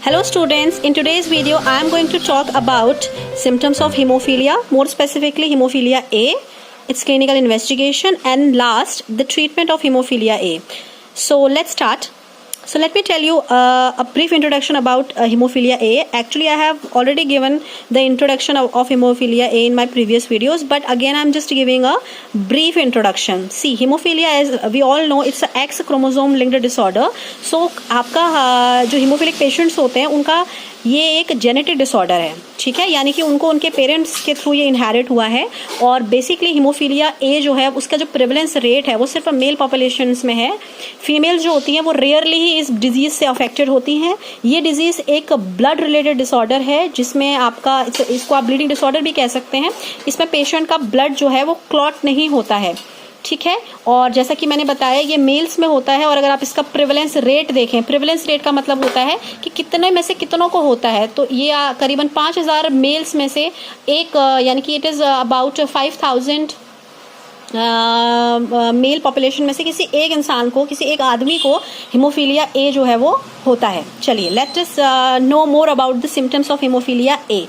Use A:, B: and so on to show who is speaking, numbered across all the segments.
A: Hello students, in today's video I am going to talk about symptoms of hemophilia, more specifically hemophilia A, its clinical investigation, and last the treatment of hemophilia A. So let's start. So let me tell you a brief introduction about hemophilia A. Actually, I have already given the introduction of hemophilia A in my previous videos, but again I am just giving a brief introduction. See, hemophilia, as we all know, it's a X chromosome linked disorder. So आपका जो hemophilic patients होते हैं उनका ये एक genetic disorder है, ठीक है, यानी कि उनको उनके पेरेंट्स के थ्रू ये इनहेरिट हुआ है। और बेसिकली हीमोफीलिया ए जो है उसका जो प्रेवलेंस रेट है वो सिर्फ मेल पॉपुलेशंस में है। फीमेल्स जो होती हैं वो रेयरली ही इस डिजीज से अफेक्टेड होती हैं। ये डिजीज एक ब्लड रिलेटेड डिसऑर्डर है जिसमें आपका इसको आप ब्लीडिंग डिसऑर्डर भी कह सकते हैं। इसमें पेशेंट का ब्लड जो है वो क्लॉट नहीं होता है, ठीक है। और जैसा कि मैंने बताया ये मेल्स में होता है। और अगर आप इसका प्रेवलेंस रेट देखें, प्रेवलेंस रेट का मतलब होता है कि कितने में से कितनों को होता है। तो ये करीबन 5000 मेल्स में से एक, यानी कि it is about 5000 mail population में से किसी एक इंसान को, किसी एक आदमी को हीमोफीलिया ए जो है वो होता है। चलिए let us know more about the symptoms of hemophilia A.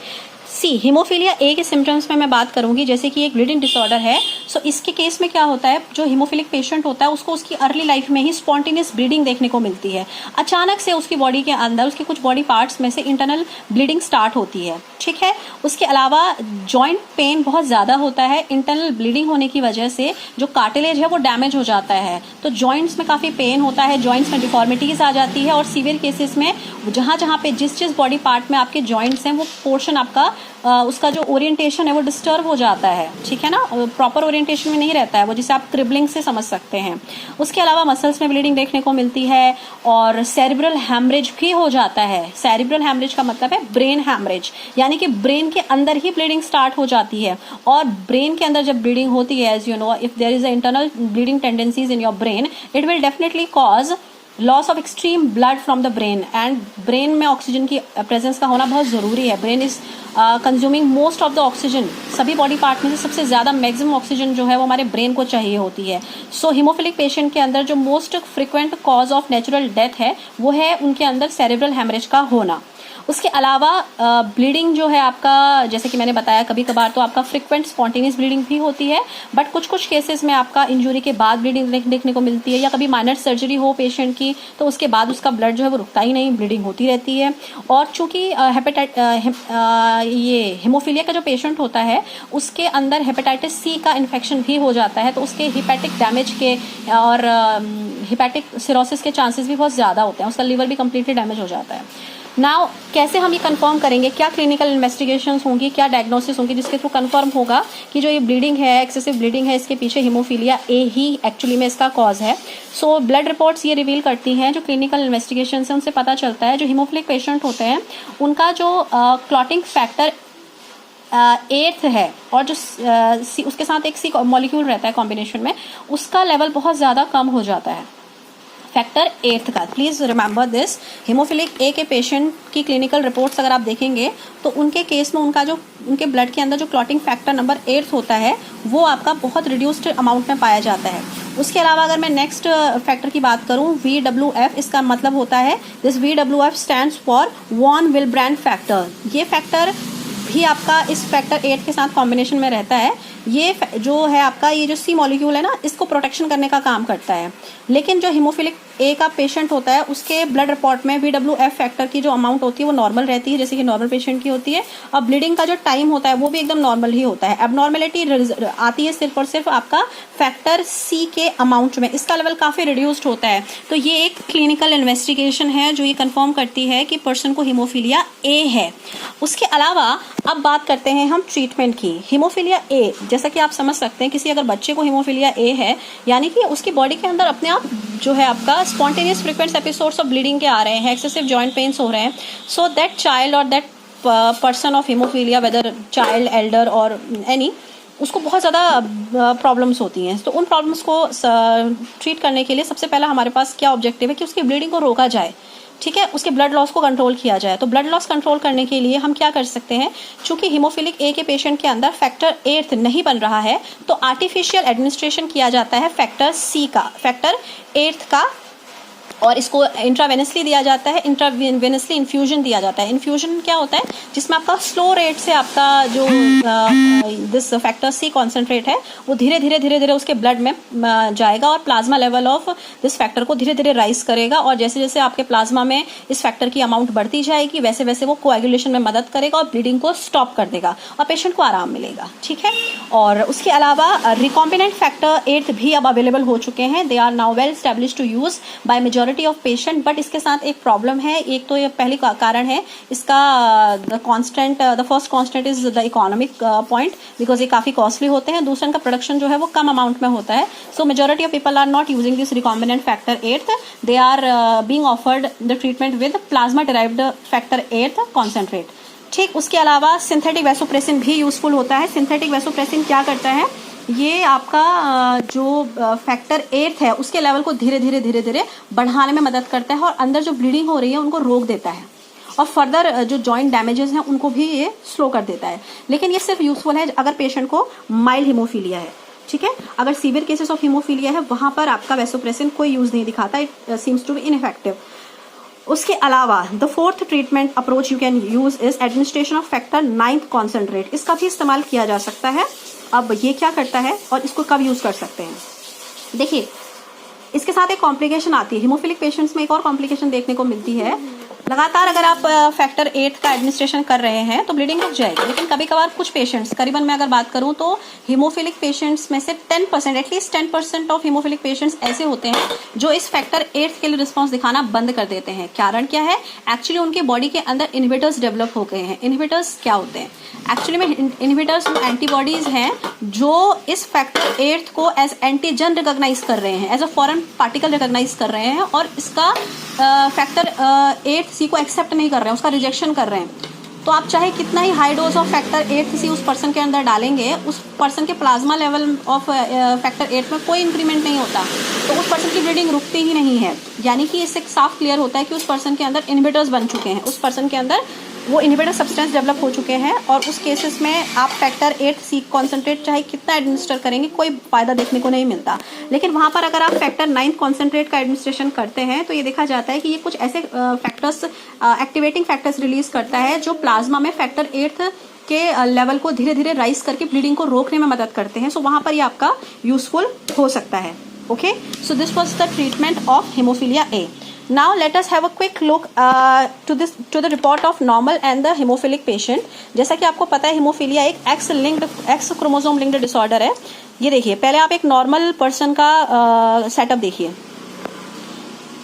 A: See, hemophilia A के सिम्टम्स में मैं बात करूंगी, जैसे कि एक ब्लीडिंग डिसऑर्डर है। सो इसके केस में क्या होता है, जो हीमोफिलिक पेशेंट होता है उसको उसकी अर्ली लाइफ में ही स्पॉन्टेनियस ब्लीडिंग देखने को मिलती है। अचानक से उसकी बॉडी के अंदर उसके कुछ बॉडी पार्ट्स में से इंटरनल ब्लीडिंग स्टार्ट होती है, ठीक है। उसके अलावा जॉइंट पेन बहुत ज़्यादा होता है। इंटरनल ब्लीडिंग होने की वजह से जो कार्टिलेज है वो डैमेज हो जाता है, तो जॉइंट्स में काफ़ी पेन होता है, जॉइंट्स में डिफॉर्मिटीज आ जाती है। और सीवियर केसेस में जहाँ जहाँ पे जिस बॉडी पार्ट में आपके जॉइंट्स हैं वो पोर्शन आपका उसका जो ओरिएंटेशन है वो डिस्टर्ब हो जाता है, ठीक है ना, प्रॉपर ओरिएंटेशन में नहीं रहता है वो, जिसे आप क्रिबलिंग से समझ सकते हैं। उसके अलावा मसल्स में ब्लीडिंग देखने को मिलती है और सेरिब्रल हैमरेज भी हो जाता है। सेरिब्रल हैमरेज का मतलब है ब्रेन हैमरेज, यानी कि ब्रेन के अंदर ही ब्लीडिंग स्टार्ट हो जाती है। और ब्रेन के अंदर जब ब्लीडिंग होती है, as you know, if there is a internal bleeding tendencies in your brain, it will definitely cause loss of extreme blood from the brain. And brain में ऑक्सीजन की प्रेजेंस का होना बहुत ज़रूरी है। Brain is consuming most of the oxygen. सभी body part में से सबसे ज़्यादा मैक्सिमम ऑक्सीजन जो है वो हमारे ब्रेन को चाहिए होती है। सो हीमोफिलिक पेशेंट के अंदर जो most frequent cause of natural death है वो है उनके अंदर सेरेब्रल हैमरेज का होना। उसके अलावा ब्लीडिंग जो है आपका, जैसे कि मैंने बताया, कभी कभार तो आपका फ्रिक्वेंट स्पॉन्टेनियस ब्लीडिंग भी होती है, बट कुछ केसेस में आपका इंजरी के बाद ब्लीडिंग देखने को मिलती है, या कभी माइनर सर्जरी हो पेशेंट की तो उसके बाद उसका ब्लड जो है वो रुकता ही नहीं, ब्लीडिंग होती रहती है। और चूंकि ये हीमोफीलिया का जो पेशेंट होता है उसके अंदर हेपेटाइटिस सी का इन्फेक्शन भी हो जाता है, तो उसके हिपैटिक डैमेज के और हिपैटिक सिरोसिस के चांसेस भी बहुत ज़्यादा होते हैं, उसका लिवर भी कम्प्लीटली डैमेज हो जाता है। नाउ कैसे हम ये कंफर्म करेंगे, क्या क्लिनिकल इन्वेस्टिगेशंस होंगी, क्या डायग्नोसिस होंगी जिसके थ्रू कंफर्म होगा कि जो ये ब्लीडिंग है, एक्सेसिव ब्लीडिंग है, इसके पीछे हीमोफीलिया ए ही एक्चुअली में इसका कॉज है। सो ब्लड रिपोर्ट्स ये रिवील करती हैं, जो क्लिनिकल इन्वेस्टिगेशन है उनसे पता चलता है जो हीमोफिलिक पेशेंट होते हैं उनका जो क्लॉटिंग फैक्टर 8 है और जो उसके साथ एक सी मॉलिक्यूल रहता है कॉम्बिनेशन में, उसका लेवल बहुत ज़्यादा कम हो जाता है, फैक्टर 8 का। Please remember this. हीमोफिलिक ए के पेशेंट की क्लिनिकल रिपोर्ट्स अगर आप देखेंगे तो उनके केस में उनका जो उनके ब्लड के अंदर जो क्लॉटिंग फैक्टर नंबर 8 होता है वो आपका बहुत रिड्यूस्ड अमाउंट में पाया जाता है। उसके अलावा अगर मैं नेक्स्ट फैक्टर की बात करूं, VWF, इसका मतलब होता है, this VWF stands for von Willebrand factor. ये फैक्टर भी आपका इस फैक्टर 8 के साथ कॉम्बिनेशन में रहता है। ये जो है आपका ये जो सी मॉलिक्यूल है ना, इसको प्रोटेक्शन करने का काम करता है। लेकिन जो हीमोफिलिक ए का पेशेंट होता है उसके ब्लड रिपोर्ट में VWF फैक्टर की जो अमाउंट होती है वो नॉर्मल रहती है, जैसे कि नॉर्मल पेशेंट की होती है। और ब्लीडिंग का जो टाइम होता है वो भी एकदम नॉर्मल ही होता है। एबनॉर्मेलिटी आती है सिर्फ और सिर्फ आपका फैक्टर सी के अमाउंट में, इसका लेवल काफ़ी रिड्यूस्ड होता है। तो ये एक क्लिनिकल इन्वेस्टिगेशन है जो ये कंफर्म करती है कि पर्सन को हीमोफीलिया ए है। उसके अलावा अब बात करते हैं हम ट्रीटमेंट की। हीमोफीलिया ए, जैसा कि आप समझ सकते हैं, किसी अगर बच्चे को हीमोफीलिया ए है यानी कि उसकी बॉडी के अंदर अपने आप जो है आपका spontaneous frequent episodes of bleeding के आ रहे हैं, एक्सेसिव जॉइंट पेन्स हो रहे हैं, सो दैट चाइल्ड और that person of hemophilia, whether child, elder और एनी, उसको बहुत ज़्यादा प्रॉब्लम्स होती हैं। तो उन प्रॉब्लम्स को ट्रीट करने के लिए सबसे पहला हमारे पास क्या ऑब्जेक्टिव है कि उसकी ब्लीडिंग को रोका जाए, ठीक है, उसके ब्लड लॉस को कंट्रोल किया जाए। तो ब्लड लॉस कंट्रोल करने के लिए हम क्या कर सकते हैं, चूंकि हीमोफिलिक ए के पेशेंट के अंदर फैक्टर 8 नहीं बन रहा है तो आर्टिफिशियल एडमिनिस्ट्रेशन किया जाता है फैक्टर सी का, फैक्टर 8 का और इसको इंट्रावेनसली दिया जाता है, इंट्रावेनसली इन्फ्यूजन दिया जाता है। इन्फ्यूजन क्या होता है, जिसमें आपका स्लो रेट से आपका जो दिस फैक्टर सी कॉन्सेंट्रेट है वो धीरे धीरे उसके ब्लड में जाएगा और plasma level of this factor को धीरे धीरे राइज करेगा, और जैसे जैसे आपके प्लाज्मा में इस फैक्टर की अमाउंट बढ़ती जाएगी वैसे वैसे वो कोएगुलेशन में मदद करेगा और ब्लीडिंग को स्टॉप कर देगा और पेशेंट को आराम मिलेगा। ठीक है, और उसके अलावा रिकॉम्बिनेंट फैक्टर 8 भी अब अवेलेबल हो चुके हैं। They are now well established to use by majority of patient, but इसके साथ एक प्रॉब्लम है। एक तो ये पहली कारण है इसका the first constant is the economic point, because ये काफी कॉस्टली होते हैं। दूसरा इनका प्रोडक्शन जो है वो कम अमाउंट में होता है। So majority of people are not using this recombinant factor 8, they are being offered the treatment with plasma derived factor 8 concentrate. ठीक, उसके अलावा सिंथेटिक वैसोप्रेसिन भी यूजफुल होता है। सिंथेटिक वैसोप्रेसिन क्या करता है, ये आपका जो फैक्टर 8 है उसके लेवल को धीरे धीरे बढ़ाने में मदद करता है और अंदर जो ब्लीडिंग हो रही है उनको रोक देता है, और फर्दर जो जॉइंट डैमेजेस हैं उनको भी ये स्लो कर देता है। लेकिन ये सिर्फ यूजफुल है अगर पेशेंट को माइल्ड हीमोफीलिया है। ठीक है, अगर सीवियर केसेस ऑफ हीमोफीलिया है वहां पर आपका वैसोप्रेसिन कोई यूज नहीं दिखाता, it seems to be ineffective. उसके अलावा the fourth treatment approach you can use is administration of factor 9 concentrate. इसका भी इस्तेमाल किया जा सकता है। अब ये क्या करता है और इसको कब यूज कर सकते हैं, देखिए इसके साथ एक कॉम्प्लिकेशन आती है। हीमोफिलिक पेशेंट्स में एक और कॉम्प्लिकेशन देखने को मिलती है। लगातार अगर आप फैक्टर 8 का एडमिनिस्ट्रेशन कर रहे हैं तो ब्लीडिंग रुक जाएगी, लेकिन कभी कभार कुछ पेशेंट्स, करीबन मैं अगर बात करूं तो हीमोफिलिक पेशेंट्स में से 10%, एटलीस्ट 10% ऑफ हीमोफिलिक पेशेंट्स ऐसे होते हैं जो इस फैक्टर 8 के लिए रिस्पॉन्स दिखाना बंद कर देते हैं। कारण क्या है, एक्चुअली उनके बॉडी के अंदर इनहिबिटर्स डेवलप हो गए हैं। इनहिबिटर्स क्या होते हैं, एक्चुअली में इनहिबिटर्स वो एंटीबॉडीज हैं जो इस फैक्टर 8 को एज एंटीजन रिकॉग्नाइज कर रहे हैं, as a foreign particle recognize कर रहे हैं, और इसका फैक्टर 8C को एक्सेप्ट नहीं कर रहे हैं, उसका रिजेक्शन कर रहे हैं। तो आप चाहे कितना ही high dose of factor 8C उस पर्सन के अंदर डालेंगे, उस पर्सन के प्लाज्मा लेवल ऑफ फैक्टर 8 में कोई इंक्रीमेंट नहीं होता, तो उस पर्सन की ब्लीडिंग रुकती ही नहीं है। यानी कि इससे साफ क्लियर होता है कि उस पर्सन के अंदर इनहिबिटर्स बन चुके हैं, उस पर्सन के अंदर वो इनहिबिटर सब्सटेंस डेवलप हो चुके हैं, और उस केसेस में आप फैक्टर 8C कॉन्सेंट्रेट चाहे कितना एडमिनिस्टर करेंगे कोई फायदा देखने को नहीं मिलता। लेकिन वहां पर अगर आप फैक्टर 9 कॉन्सेंट्रेट का एडमिनिस्ट्रेशन करते हैं तो ये देखा जाता है कि ये कुछ ऐसे फैक्टर्स, एक्टिवेटिंग फैक्टर्स रिलीज करता है जो प्लाज्मा में फैक्टर 8 के लेवल को धीरे धीरे राइज करके ब्लीडिंग को रोकने में मदद करते हैं। सो वहां पर ये आपका यूजफुल हो सकता है। Okay, so this was the treatment of hemophilia A. Now let us have a quick look to the report of normal and the hemophilic patient. जैसा कि आपको पता है हीमोफीलिया एक एक्स क्रोमोसोम लिंक्ड डिसऑर्डर है। ये देखिए, पहले आप एक नॉर्मल पर्सन का सेटअप देखिए।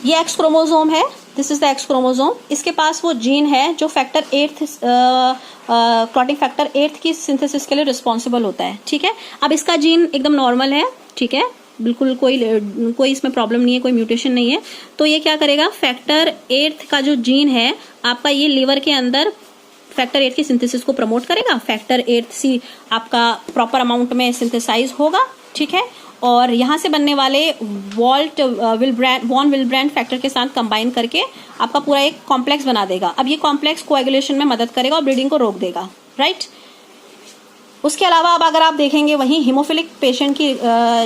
A: ये एक्स क्रोमोसोम है, this is the x chromosome. इसके पास वो जीन है जो फैक्टर 8 क्लॉटिंग फैक्टर 8 की सिंथेसिस के लिए रिस्पॉन्सिबल होता है। ठीक है, अब इसका जीन एकदम नॉर्मल है, ठीक है, बिल्कुल कोई इसमें प्रॉब्लम नहीं है, कोई म्यूटेशन नहीं है। तो ये क्या करेगा, फैक्टर 8 का जो जीन है आपका, ये लिवर के अंदर फैक्टर 8 की सिंथेसिस को प्रमोट करेगा। फैक्टर 8C आपका प्रॉपर अमाउंट में सिंथेसाइज होगा। ठीक है, और यहाँ से बनने वाले वॉन विल्ब्रैंड फैक्टर के साथ कंबाइन करके आपका पूरा एक कॉम्प्लेक्स बना देगा। अब ये कॉम्प्लेक्स कोएगुलेशन में मदद करेगा और ब्लीडिंग को रोक देगा। राइट, उसके अलावा अब अगर आप देखेंगे वहीं हीमोफिलिक पेशेंट की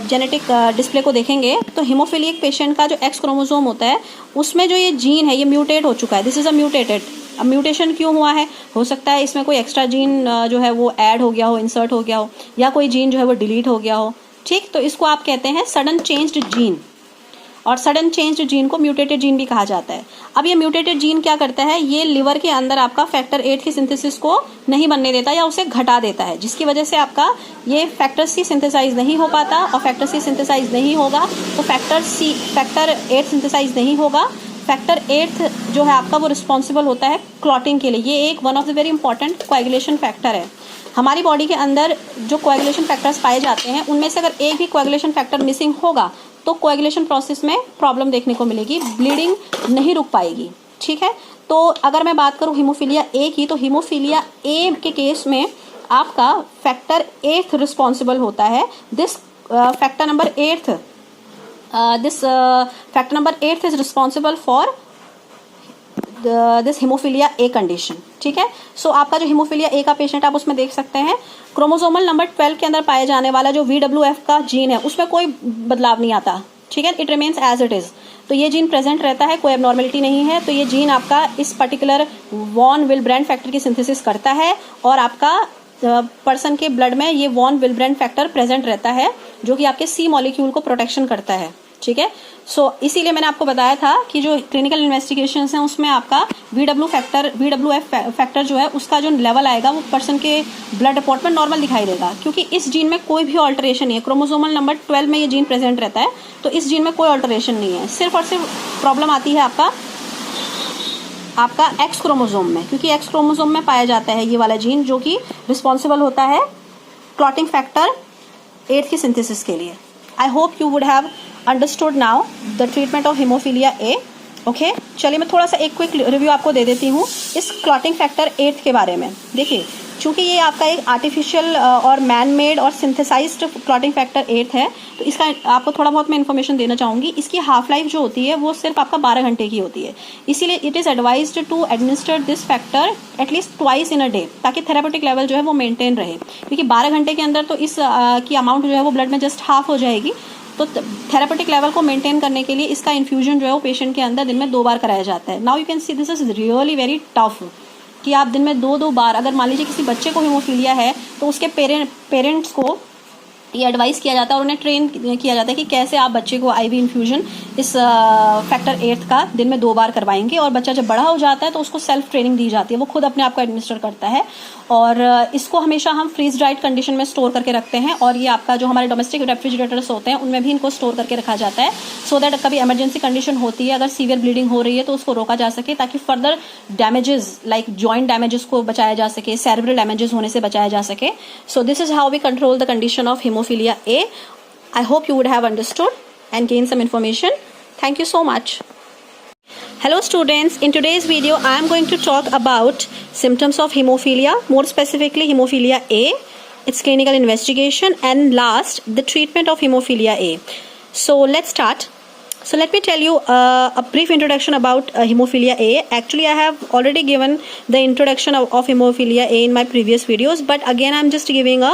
A: जेनेटिक डिस्प्ले को देखेंगे तो हीमोफिलिक पेशेंट का जो एक्स क्रोमोसोम होता है उसमें जो ये जीन है ये म्यूटेट हो चुका है। This is a mutated. अब म्यूटेशन क्यों हुआ है, हो सकता है इसमें कोई एक्स्ट्रा जीन जो है वो ऐड हो गया हो, इंसर्ट हो गया हो, या कोई जीन जो है वो डिलीट हो गया हो। ठीक, तो इसको आप कहते हैं सडन चेंज्ड जीन, और सडन चेंज जीन को म्यूटेटेड जीन भी कहा जाता है। अब ये म्यूटेटेड जीन क्या करता है, ये लिवर के अंदर आपका फैक्टर 8 की सिंथेसिस को नहीं बनने देता या उसे घटा देता है, जिसकी वजह से आपका ये फैक्टर C सिंथेसाइज नहीं हो पाता, और फैक्टर C सिंथेसाइज नहीं होगा तो फैक्टर 8 सिंथेसाइज नहीं होगा। फैक्टर 8 जो है आपका वो रिस्पॉन्सिबल होता है क्लॉटिंग के लिए। ये एक one of the very important coagulation factor है। हमारी बॉडी के अंदर जो कोएगुलेशन फैक्टर्स पाए जाते हैं उनमें से अगर एक भी कोएगुलेशन फैक्टर मिसिंग होगा तो कोएगुलेशन प्रोसेस में प्रॉब्लम देखने को मिलेगी, ब्लीडिंग नहीं रुक पाएगी। ठीक है, तो अगर मैं बात करूं हीमोफीलिया ए की, तो हीमोफीलिया ए के केस में आपका फैक्टर 8 रिस्पॉन्सिबल होता है। This factor number 8 is responsible for this haemophilia a condition. ठीक है, सो आपका जो हीमोफीलिया ए का पेशेंट आप उसमें देख सकते हैं क्रोमोसोमल नंबर 12 के अंदर पाए जाने वाला जो VWF का जीन है उसमें कोई बदलाव नहीं आता। ठीक है, it remains as it is. तो ये जीन प्रेजेंट रहता है, कोई एबनॉर्मेलिटी नहीं है। तो ये जीन आपका इस पर्टिकुलर वॉन विलब्रेंड फैक्टर की सिंथेसिस करता है और आपका पर्सन के ब्लड में ये वॉन विलब्रेंड फैक्टर प्रेजेंट रहता है जो कि आपके सी मॉलिक्यूल को प्रोटेक्शन करता है, ठीक है। सो इसीलिए मैंने आपको बताया था कि जो क्लिनिकल इन्वेस्टिगेशंस हैं उसमें आपका VWF फैक्टर जो है उसका जो लेवल आएगा वो पर्सन के ब्लड रिपोर्ट में नॉर्मल दिखाई देगा, क्योंकि इस जीन में कोई भी ऑल्टरेशन नहीं है। क्रोमोसोमल नंबर 12 में ये जीन प्रेजेंट रहता है, तो इस जीन में कोई ऑल्टरेशन नहीं है। सिर्फ और सिर्फ प्रॉब्लम आती है आपका एक्स क्रोमोसोम में, क्योंकि एक्स क्रोमोसोम में पाया जाता है ये वाला जीन जो कि रिस्पॉन्सिबल होता है क्लॉटिंग फैक्टर 8 की सिंथेसिस के लिए। I hope you would have understood now the treatment of hemophilia A. Okay, चलिए मैं थोड़ा सा एक क्विक रिव्यू आपको दे देती हूँ इस क्लॉटिंग फैक्टर 8 के बारे में। देखिए, चूंकि ये आपका एक आर्टिफिशियल और मैन मेड और सिंथेसाइज्ड क्लॉटिंग फैक्टर 8 है, तो इसका आपको थोड़ा बहुत मैं इन्फॉर्मेशन देना चाहूँगी। इसकी हाफ लाइफ जो होती है वो सिर्फ आपका 12 घंटे की होती है, इसीलिए it is advised to administer this factor at least twice in a day, ताकि थेरापेटिक लेवल जो है वो मेंटेन रहे, क्योंकि 12 घंटे के अंदर तो इस की अमाउंट जो है वो ब्लड में जस्ट हाफ हो जाएगी। तो थेरापेटिक लेवल को मेंटेन करने के लिए इसका इन्फ्यूजन जो है वो पेशेंट के अंदर दिन में 2 बार कराया जाता है। Now you can see this is really very tough कि आप दिन में 2 बार, अगर मान लीजिए किसी बच्चे को हीमोफीलिया है तो उसके पेरेंट्स को ये एडवाइस किया जाता है और उन्हें ट्रेन किया जाता है कि कैसे आप बच्चे को आईवी इन्फ्यूजन इस फैक्टर 8 का दिन में 2 बार करवाएंगे। और बच्चा जब बड़ा हो जाता है तो उसको सेल्फ ट्रेनिंग दी जाती है, वो खुद अपने आप को एडमिनिस्टर करता है। और इसको हमेशा हम फ्रीज ड्राइड कंडीशन में स्टोर करके रखते हैं, और ये आपका जो हमारे डोमेस्टिक रेफ्रिजरेटर्स होते हैं उनमें भी इनको स्टोर करके रखा जाता है, सो दैट कभी इमरजेंसी कंडीशन होती है, अगर सीवियर ब्लीडिंग हो रही है तो उसको रोका जा सके, ताकि further damages like joint damages को बचाया जा सके, सेरेब्रल डैमेजेस होने से बचाया जा सके। So this is how we control the condition of Hemophilia A. I hope you would have understood and gained some information. Thank you so much. Hello students, in today's video I am going to talk about symptoms of hemophilia, more specifically Hemophilia A, its clinical investigation, and last the treatment of Hemophilia A. So let's start. So let me tell you a brief introduction about Hemophilia A. Actually, I have already given the introduction of Hemophilia A in my previous videos, but again I'm just giving a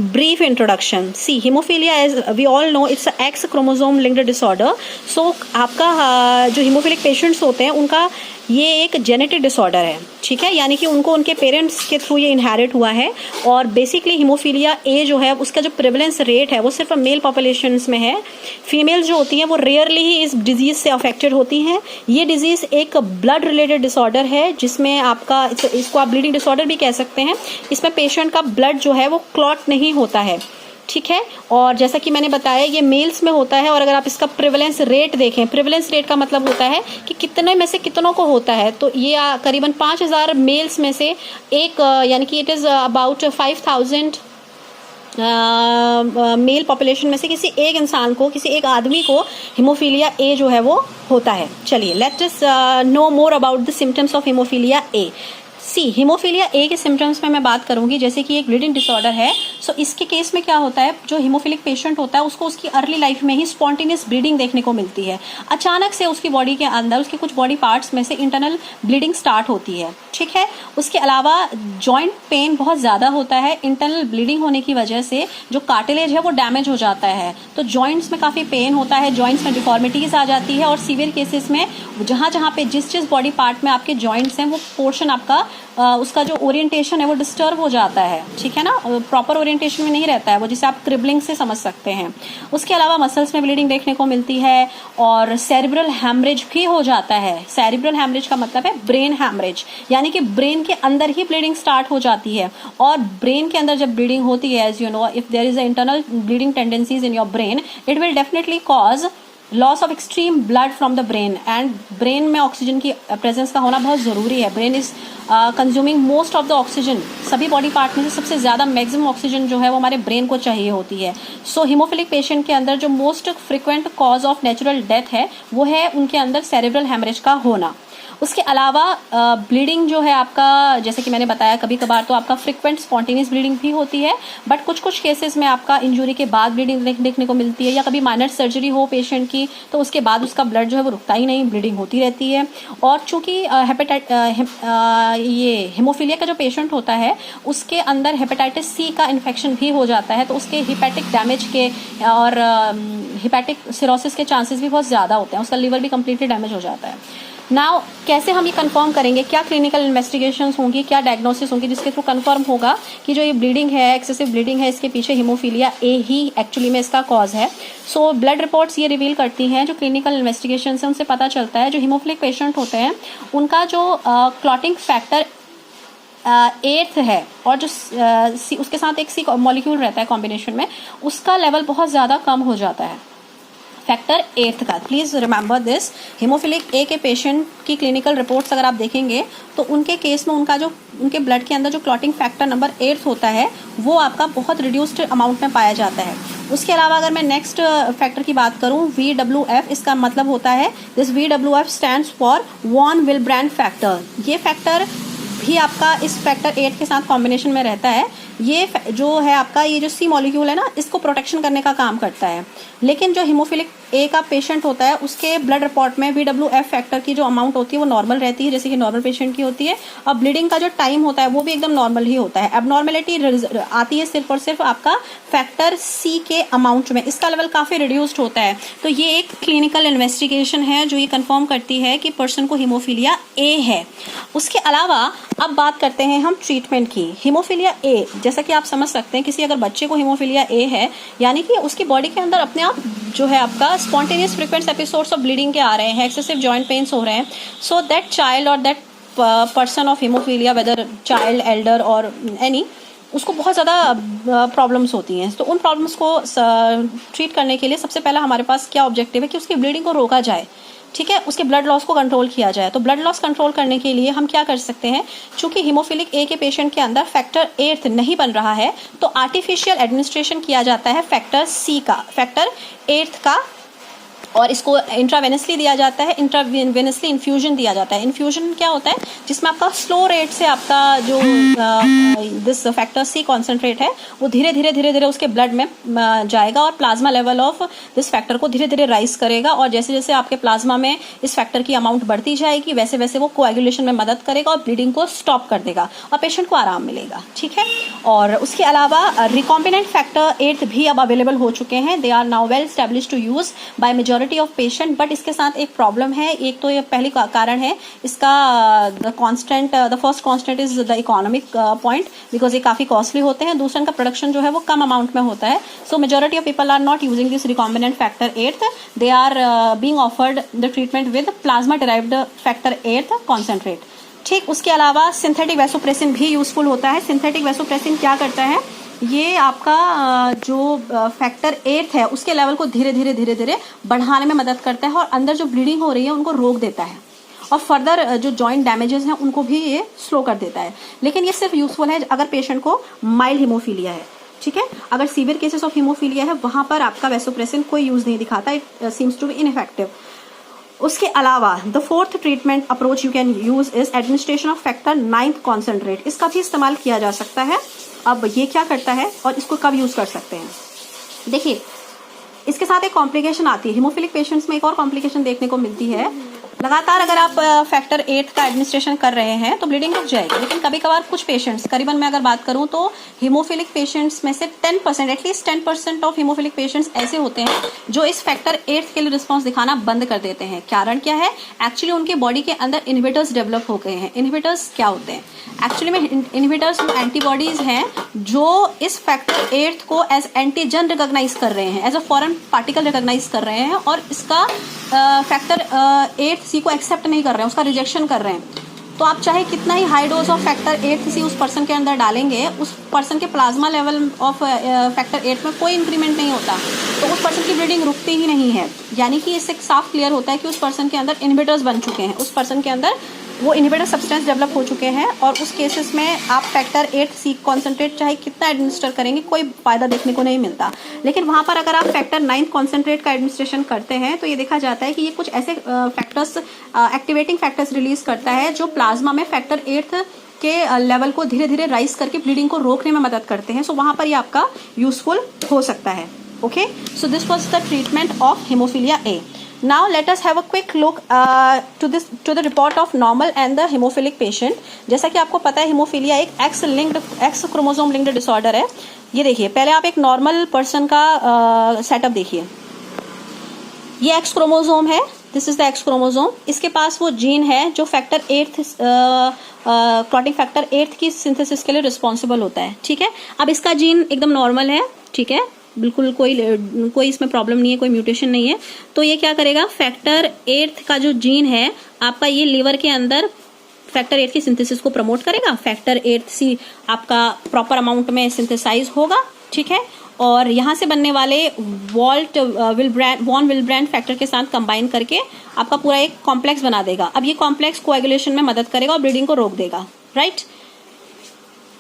A: brief introduction. See, Hemophilia, as we all know, it's a X chromosome linked disorder. So आपका जो hemophilic patients होते हैं उनका ये एक genetic disorder है, ठीक है, यानी कि उनको उनके पेरेंट्स के थ्रू ये इनहेरिट हुआ है। और बेसिकली हीमोफीलिया ए जो है उसका जो प्रेवलेंस रेट है वो सिर्फ मेल पॉपुलेशंस में है। फीमेल जो होती हैं वो रेयरली ही इस डिजीज से अफेक्टेड होती हैं। ये डिजीज एक ब्लड रिलेटेड डिसऑर्डर है जिसमें आपका इसको आप ब्लीडिंग डिसऑर्डर भी कह सकते हैं। इसमें पेशेंट का ब्लड जो है वो क्लॉट नहीं होता है, ठीक है। और जैसा कि मैंने बताया ये मेल्स में होता है, और अगर आप इसका प्रिवलेंस रेट देखें, प्रिवलेंस रेट का मतलब होता है कि कितने में से कितनों को होता है, तो ये करीबन 5000 मेल्स में से एक, यानी कि it is about 5000 mail population में से किसी एक इंसान को, किसी एक आदमी को हीमोफीलिया ए जो है वो होता है। चलिए let us know more about the symptoms of hemophilia A. See, hemophilia A के सिम्टम्स में मैं बात करूंगी, जैसे कि एक ब्लीडिंग डिसऑर्डर है। सो इसके केस में क्या होता है, जो हीमोफिलिक पेशेंट होता है उसको उसकी अर्ली लाइफ में ही स्पॉन्टेनियस ब्लीडिंग देखने को मिलती है। अचानक से उसकी बॉडी के अंदर उसके कुछ बॉडी पार्ट्स में से इंटरनल ब्लीडिंग स्टार्ट होती है, ठीक है। उसके अलावा जॉइंट पेन बहुत ज़्यादा होता है। इंटरनल ब्लीडिंग होने की वजह से जो कार्टिलेज है वो डैमेज हो जाता है, तो जॉइंट्स में काफ़ी पेन होता है, जॉइंट्स में डिफॉर्मिटीज आ जाती है। और सीवियर केसेस में जहाँ पे जिस बॉडी पार्ट में आपके जॉइंट्स हैं वो पोर्शन आपका उसका जो ओरिएंटेशन है वो डिस्टर्ब हो जाता है, ठीक है ना, प्रॉपर ओरिएंटेशन में नहीं रहता है वो, जिसे आप क्रिबलिंग से समझ सकते हैं। उसके अलावा मसल्स में ब्लीडिंग देखने को मिलती है, और सेरिब्रल हैमरेज भी हो जाता है। सेरिब्रल हैमरेज का मतलब है ब्रेन हैमरेज, यानी कि ब्रेन के अंदर ही ब्लीडिंग स्टार्ट हो जाती है। और ब्रेन के अंदर जब ब्लीडिंग होती है, as you know, if there is a internal bleeding tendencies in your brain, it will definitely cause loss of extreme blood from the brain. And brain में ऑक्सीजन की प्रेजेंस का होना बहुत ज़रूरी है। Brain is consuming most of the oxygen, सभी body part में से सबसे ज़्यादा मैक्सिमम ऑक्सीजन जो है वो हमारे ब्रेन को चाहिए होती है। सो हीमोफिलिक पेशेंट के अंदर जो most frequent cause of natural death है वो है उनके अंदर सेरेब्रल हैमरेज का होना। उसके अलावा ब्लीडिंग जो है आपका, जैसे कि मैंने बताया, कभी कभार तो आपका फ्रिक्वेंट स्पॉन्टेनियस ब्लीडिंग भी होती है, बट कुछ कुछ केसेस में आपका इंजरी के बाद ब्लीडिंग देखने को मिलती है, या कभी माइनर सर्जरी हो पेशेंट की तो उसके बाद उसका ब्लड जो है वो रुकता ही नहीं, ब्लीडिंग होती रहती है। और चूंकि ये हेमोफीलिया का जो पेशेंट होता है उसके अंदर हेपेटाइटिस सी का इन्फेक्शन भी हो जाता है, तो उसके हिपैटिक डैमेज के और हिपैटिक सिरोसिस के चांसेस भी बहुत ज़्यादा होते हैं, उसका लीवर भी कम्प्लीटली डैमेज हो जाता है। नाउ कैसे हम ये कंफर्म करेंगे, क्या क्लिनिकल इन्वेस्टिगेशंस होंगी, क्या डायग्नोसिस होंगी जिसके थ्रू कंफर्म होगा कि जो ये ब्लीडिंग है, एक्सेसिव ब्लीडिंग है, इसके पीछे हीमोफीलिया ए ही एक्चुअली में इसका कॉज है। सो ब्लड रिपोर्ट्स ये रिवील करती हैं, जो क्लिनिकल इन्वेस्टिगेशन है उनसे पता चलता है जो हीमोफिलिक पेशेंट होते हैं उनका जो क्लॉटिंग फैक्टर 8 है और जो उसके साथ एक सी मॉलिक्यूल रहता है कॉम्बिनेशन में, उसका लेवल बहुत ज़्यादा कम हो जाता है, फैक्टर 8 का। Please remember this. हीमोफिलिक ए के पेशेंट की क्लिनिकल रिपोर्ट्स अगर आप देखेंगे तो उनके केस में उनके ब्लड के अंदर जो क्लॉटिंग फैक्टर नंबर 8 होता है वो आपका बहुत रिड्यूस्ड अमाउंट में पाया जाता है। उसके अलावा अगर मैं नेक्स्ट फैक्टर की बात करूं, VWF, इसका मतलब होता है, this VWF stands for von Willebrand factor. ये फैक्टर भी आपका इस फैक्टर 8 के साथ कॉम्बिनेशन में रहता है। ये जो है आपका, ये जो सी मॉलिक्यूल है ना, इसको प्रोटेक्शन करने का काम करता है। लेकिन जो हीमोफिलिक ए का पेशेंट होता है उसके ब्लड रिपोर्ट में VWF फैक्टर की जो अमाउंट होती है वो नॉर्मल रहती है, जैसे कि नॉर्मल पेशेंट की होती है। और ब्लीडिंग का जो टाइम होता है वो भी एकदम नॉर्मल ही होता है। एबनॉर्मेलिटी आती है सिर्फ और सिर्फ आपका फैक्टर सी के अमाउंट में, इसका लेवल काफ़ी रिड्यूस्ड होता है। तो ये एक क्लिनिकल इन्वेस्टिगेशन है जो ये कंफर्म करती है कि पर्सन को हीमोफीलिया ए है। उसके अलावा अब बात करते हैं हम ट्रीटमेंट की। हीमोफीलिया ए, जैसा कि आप समझ सकते हैं, किसी अगर बच्चे को हीमोफीलिया ए है यानी कि उसकी बॉडी के अंदर अपने आप जो है आपका spontaneous frequent episodes of bleeding के आ रहे हैं, एक्सेसिव जॉइंट पेन्स हो रहे हैं, सो दैट चाइल्ड और that person of hemophilia, whether child, elder और एनी, उसको बहुत ज़्यादा प्रॉब्लम्स होती हैं। तो उन प्रॉब्लम्स को ट्रीट करने के लिए सबसे पहला हमारे पास क्या ऑब्जेक्टिव है कि उसकी ब्लीडिंग को रोका जाए, ठीक है, उसके ब्लड लॉस को कंट्रोल किया जाए। तो ब्लड लॉस कंट्रोल करने के लिए हम क्या कर सकते हैं, चूंकि हीमोफिलिक ए के पेशेंट के अंदर फैक्टर 8 नहीं बन रहा है तो आर्टिफिशियल एडमिनिस्ट्रेशन किया जाता है फैक्टर सी का, फैक्टर 8 का, और इसको इंट्रावेनसली दिया जाता है, इंट्रावेनसली इन्फ्यूजन दिया जाता है। इन्फ्यूजन क्या होता है, जिसमें आपका स्लो रेट से आपका जो दिस फैक्टर सी कॉन्सेंट्रेट है वो धीरे धीरे उसके ब्लड में जाएगा और plasma level of this factor को धीरे धीरे राइज करेगा, और जैसे जैसे आपके प्लाज्मा में इस फैक्टर की अमाउंट बढ़ती जाएगी वैसे वैसे वो कोएगुलेशन में मदद करेगा और ब्लीडिंग को स्टॉप कर देगा और पेशेंट को आराम मिलेगा, ठीक है। और उसके अलावा रिकॉम्बिनेंट फैक्टर 8 भी अब अवेलेबल हो चुके हैं, they are now well established to use by majority of patient. But इसके साथ एक प्रॉब्लम है, एक तो ये पहली कारण है इसका, the first constant is the economic point, because ये काफी कॉस्टली होते हैं। दूसरा, इनका प्रोडक्शन जो है वो कम अमाउंट में होता है। So majority of people are not using this recombinant factor 8, they are being offered the treatment with plasma derived factor 8 concentrate, ठीक। उसके अलावा सिंथेटिक वैसोप्रेसिन भी यूजफुल होता है। सिंथेटिक वैसोप्रेसिन क्या करता है, ये आपका जो फैक्टर 8 है उसके लेवल को धीरे धीरे बढ़ाने में मदद करता है और अंदर जो ब्लीडिंग हो रही है उनको रोक देता है और फर्दर जो जॉइंट डैमेजेस हैं उनको भी ये स्लो कर देता है। लेकिन ये सिर्फ यूजफुल है अगर पेशेंट को माइल्ड हीमोफीलिया है, ठीक है। अगर सीवियर केसेस ऑफ हीमोफीलिया है वहां पर आपका वैसोप्रेसिन कोई यूज नहीं दिखाता, it seems to be ineffective. उसके अलावा the fourth treatment approach you can use is administration of factor 9 concentrate. इसका भी इस्तेमाल किया जा सकता है। अब ये क्या करता है और इसको कब यूज कर सकते हैं, देखिए इसके साथ एक कॉम्प्लिकेशन आती है। हीमोफिलिक पेशेंट्स में एक और कॉम्प्लिकेशन देखने को मिलती है, लगातार अगर आप फैक्टर 8 का एडमिनिस्ट्रेशन कर रहे हैं तो ब्लीडिंग रुक जाएगी। लेकिन कभी कभार कुछ पेशेंट्स, करीबन मैं अगर बात करूं तो हीमोफिलिक पेशेंट्स में से 10%, एटलीस्ट 10% ऑफ हीमोफिलिक पेशेंट्स ऐसे होते हैं जो इस फैक्टर 8 के लिए रिस्पॉन्स दिखाना बंद कर देते हैं। कारण क्या है, एक्चुअली उनके बॉडी के अंदर इनहिबिटर्स डेवलप हो गए हैं। इनहिबिटर्स क्या होते हैं, एक्चुअली में इनहिबिटर्स एंटीबॉडीज हैं जो इस फैक्टर 8 को एज एंटीजन रिकॉग्नाइज कर रहे हैं, as a foreign particle recognize कर रहे हैं और इसका फैक्टर 8C को एक्सेप्ट नहीं कर रहे हैं, उसका रिजेक्शन कर रहे हैं। तो आप चाहे कितना ही high dose of factor 8C उस पर्सन के अंदर डालेंगे, उस पर्सन के प्लाज्मा लेवल ऑफ फैक्टर 8 में कोई इंक्रीमेंट नहीं होता, तो उस पर्सन की ब्लीडिंग रुकती ही नहीं है। यानी कि इससे साफ क्लियर होता है कि उस पर्सन के अंदर इनहिबिटर्स बन चुके हैं, उस पर्सन के अंदर वो इनहिबिटर सब्सटेंस डेवलप हो चुके हैं, और उस केसेस में आप फैक्टर 8C कॉन्सेंट्रेट चाहे कितना एडमिनिस्टर करेंगे कोई फ़ायदा देखने को नहीं मिलता। लेकिन वहाँ पर अगर आप फैक्टर 9 कॉन्सेंट्रेट का एडमिनिस्ट्रेशन करते हैं तो ये देखा जाता है कि ये कुछ ऐसे फैक्टर्स, एक्टिवेटिंग फैक्टर्स रिलीज करता है जो प्लाज्मा में फैक्टर 8 के लेवल को धीरे धीरे राइज करके ब्लीडिंग को रोकने में मदद करते हैं। सो वहाँ पर ये आपका यूजफुल हो सकता है। Okay, so this was the treatment of hemophilia A. Now let us have a quick look to the report of normal and the hemophilic patient। जैसा कि आपको पता है हीमोफीलिया एक एक्स क्रोमोसोम लिंक्ड डिसऑर्डर है। ये देखिए, पहले आप एक नॉर्मल पर्सन का सेटअप देखिए। ये एक्स क्रोमोसोम है, this is the x chromosome. इसके पास वो जीन है जो फैक्टर 8 क्लॉटिंग फैक्टर 8 की सिंथेसिस के लिए रिस्पॉन्सिबल होता है। ठीक है, अब इसका जीन एकदम नॉर्मल है, ठीक है, बिल्कुल कोई इसमें प्रॉब्लम नहीं है, कोई म्यूटेशन नहीं है। तो ये क्या करेगा, फैक्टर 8 का जो जीन है आपका, ये लिवर के अंदर फैक्टर 8 की सिंथेसिस को प्रमोट करेगा। फैक्टर 8C आपका प्रॉपर अमाउंट में सिंथेसाइज होगा, ठीक है, और यहाँ से बनने वाले वॉन विल्ब्रैंड फैक्टर के साथ कंबाइन करके आपका पूरा एक कॉम्प्लेक्स बना देगा। अब ये कॉम्प्लेक्स कोएगुलेशन में मदद करेगा और ब्लीडिंग को रोक देगा, राइट।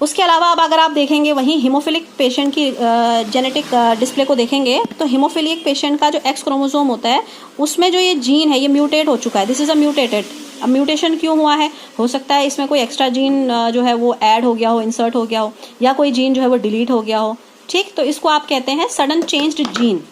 A: उसके अलावा अब अगर आप देखेंगे वहीं हीमोफिलिक पेशेंट की जेनेटिक डिस्प्ले को देखेंगे तो हीमोफिलिक पेशेंट का जो एक्स क्रोमोसोम होता है उसमें जो ये जीन है ये म्यूटेट हो चुका है। This is a mutated. अब म्यूटेशन क्यों हुआ है, हो सकता है इसमें कोई एक्स्ट्रा जीन जो है वो ऐड हो गया हो, इंसर्ट हो गया हो, या कोई जीन जो है वो डिलीट हो गया हो, ठीक। तो इसको आप कहते हैं सडन चेंज्ड जीन,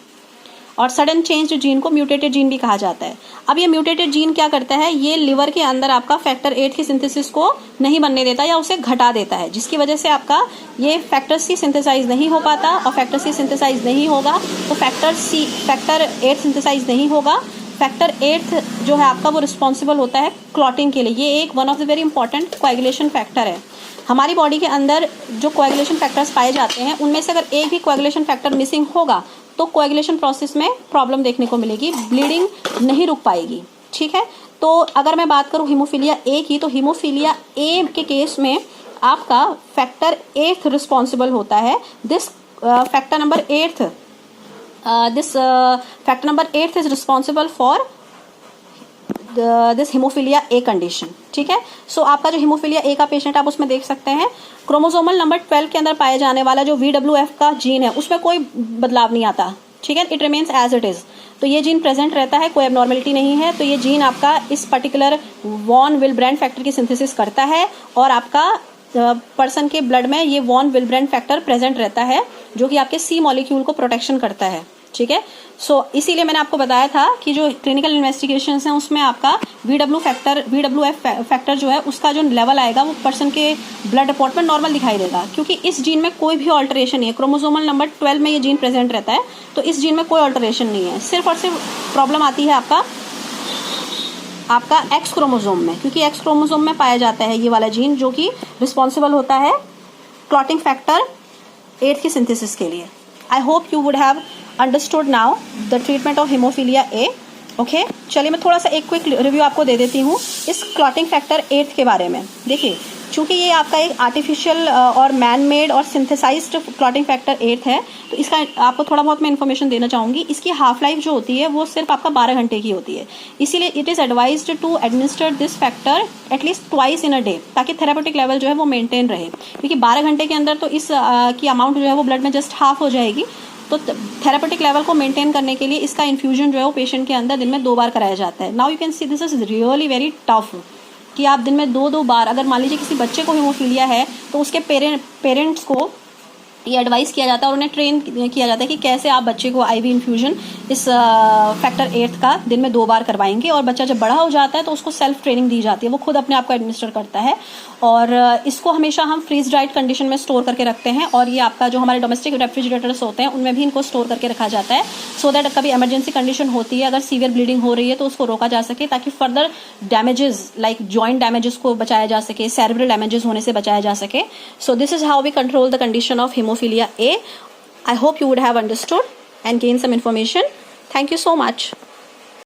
A: और सडन चेंज्ड जीन को म्यूटेटेड जीन भी कहा जाता है। अब ये म्यूटेटेड जीन क्या करता है, ये लिवर के अंदर आपका फैक्टर 8 की सिंथेसिस को नहीं बनने देता या उसे घटा देता है, जिसकी वजह से आपका ये फैक्टर C सिंथेसाइज नहीं हो पाता, और फैक्टर C सिंथेसाइज नहीं होगा तो फैक्टर 8 सिंथेसाइज नहीं होगा। फैक्टर 8 जो है आपका वो रिस्पॉन्सिबल होता है क्लॉटिंग के लिए। ये एक one of the very important coagulation factor है। हमारी बॉडी के अंदर जो कोएगुलेशन फैक्टर्स पाए जाते हैं उनमें से अगर एक भी कोएगुलेशन फैक्टर मिसिंग होगा तो कोएगुलेशन प्रोसेस में प्रॉब्लम देखने को मिलेगी, ब्लीडिंग नहीं रुक पाएगी, ठीक है। तो अगर मैं बात करूं हीमोफीलिया ए की, तो हीमोफीलिया ए के केस में आपका फैक्टर 8 रिस्पॉन्सिबल होता है। This factor number 8 is responsible for this haemophilia a condition, ठीक है। सो आपका जो हीमोफीलिया ए का पेशेंट आप उसमें देख सकते हैं क्रोमोसोमल नंबर 12 के अंदर पाए जाने वाला जो VWF का जीन है उसमें कोई बदलाव नहीं आता, ठीक है, it remains as it is. तो ये जीन प्रेजेंट रहता है, कोई एबनॉर्मेलिटी नहीं है। तो ये जीन आपका इस पर्टिकुलर वॉन विल्ब्रैंड फैक्टर की सिंथेसिस करता है, और आपका पर्सन के ब्लड में ये वॉन विल्ब्रैंड फैक्टर प्रेजेंट रहता है जो कि आपके C मॉलिक्यूल को प्रोटेक्शन करता है, ठीक है। सो इसीलिए मैंने आपको बताया था कि जो क्लिनिकल इन्वेस्टिगेशंस हैं उसमें आपका VWF फैक्टर जो है उसका जो लेवल आएगा वो पर्सन के ब्लड रिपोर्ट में नॉर्मल दिखाई देगा, क्योंकि इस जीन में कोई भी ऑल्टरेशन नहीं है। क्रोमोसोमल नंबर 12 में ये जीन प्रेजेंट रहता है, तो इस जीन में कोई ऑल्टरेशन नहीं है। सिर्फ और सिर्फ प्रॉब्लम आती है आपका एक्स क्रोमोसोम में, क्योंकि एक्स क्रोमोसोम में पाया जाता है ये वाला जीन जो कि रिस्पॉन्सिबल होता है क्लॉटिंग फैक्टर 8 की सिंथेसिस के लिए। I hope you would have understood now the treatment of hemophilia A. Okay, चलिए मैं थोड़ा सा एक क्विक रिव्यू आपको दे देती हूँ इस क्लॉटिंग फैक्टर 8 के बारे में। देखिए, चूंकि ये आपका एक आर्टिफिशियल और मैन मेड और सिंथेसाइज्ड क्लॉटिंग फैक्टर 8 है, तो इसका आपको थोड़ा बहुत मैं इन्फॉर्मेशन देना चाहूँगी। इसकी हाफ लाइफ जो होती है वो सिर्फ आपका 12 घंटे की होती है, इसीलिए it is advised to administer this factor at least twice in a day, ताकि थेरापेटिक लेवल जो है वो मेंटेन रहे, क्योंकि 12 घंटे के अंदर तो इस की अमाउंट जो है वो ब्लड में जस्ट हाफ हो जाएगी। तो थेरापेटिक लेवल को मेंटेन करने के लिए इसका इन्फ्यूजन जो है वो पेशेंट के अंदर दिन में 2 बार कराया जाता है। Now you can see this is really very tough कि आप दिन में 2 बार, अगर मान लीजिए किसी बच्चे को हीमोफीलिया है तो उसके पेरेंट्स को ये एडवाइस किया जाता है और उन्हें ट्रेन किया जाता है कि कैसे आप बच्चे को IV इन्फ्यूजन इस फैक्टर 8 का दिन में 2 बार करवाएंगे। और बच्चा जब बड़ा हो जाता है तो उसको सेल्फ ट्रेनिंग दी जाती है, वो खुद अपने आप को एडमिनिस्टर करता है। और इसको हमेशा हम फ्रीज ड्राइड कंडीशन में स्टोर करके रखते हैं, और ये आपका जो हमारे डोमेस्टिक रेफ्रिजरेटर्स होते हैं उनमें भी इनको स्टोर करके रखा जाता है, सो दैट कभी इमरजेंसी कंडीशन होती है, अगर सीवियर ब्लीडिंग हो रही है तो उसको रोका जा सके, ताकि further damages like joint damages को बचाया जा सके, सेरेब्रल डैमेजेस होने से बचाया जा सके। So this is how we control the condition of hemophilia A. I hope you would have understood and gained some information. Thank you so much.